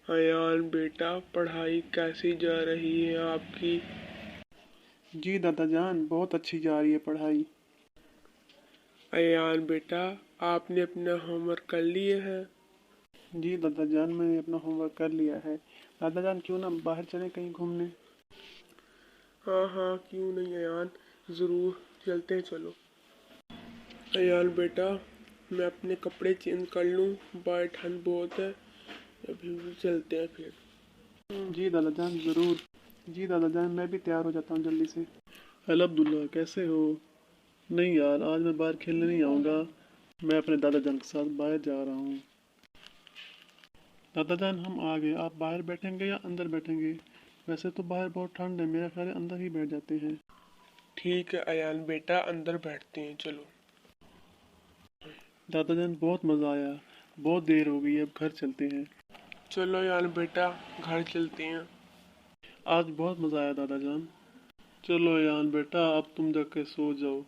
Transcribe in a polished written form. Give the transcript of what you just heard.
अयान बेटा, पढ़ाई कैसी जा रही है आपकी? जी दादा जान, बहुत अच्छी जा रही है पढ़ाई। अयान बेटा, आपने अपना होमवर्क कर लिए है? जी दादा जान, मैंने अपना होमवर्क कर लिया है। दादा जान, क्यों ना बाहर चले कहीं घूमने? हाँ हाँ, क्यों नहीं अयान, ज़रूर चलते हैं, चलो। अयान बेटा, मैं अपने कपड़े चेंज कर लूँ, बाहर ठंड बहुत है, अभी चलते हैं फिर। जी दादा जान, ज़रूर। जी दादा जान, मैं भी तैयार हो जाता हूँ जल्दी से। हेलो अब्दुल्ला, कैसे हो? नहीं यार, आज मैं बाहर खेलने नहीं आऊँगा। मैं अपने दादा जान के साथ बाहर जा रहा हूँ। दादा जान, हम आ गए। आप बाहर बैठेंगे या अंदर बैठेंगे? वैसे तो बाहर बहुत ठंड है, मेरा ख्याल है अंदर ही बैठ जाते हैं। ठीक है अयान बेटा, अंदर बैठते हैं, चलो। दादा जान, बहुत मज़ा आया। बहुत देर हो गई है, अब घर चलते हैं। चलो अयान बेटा, घर चलते हैं। आज बहुत मज़ा आया दादा जान। चलो यान बेटा, अब तुम जाके सो जाओ।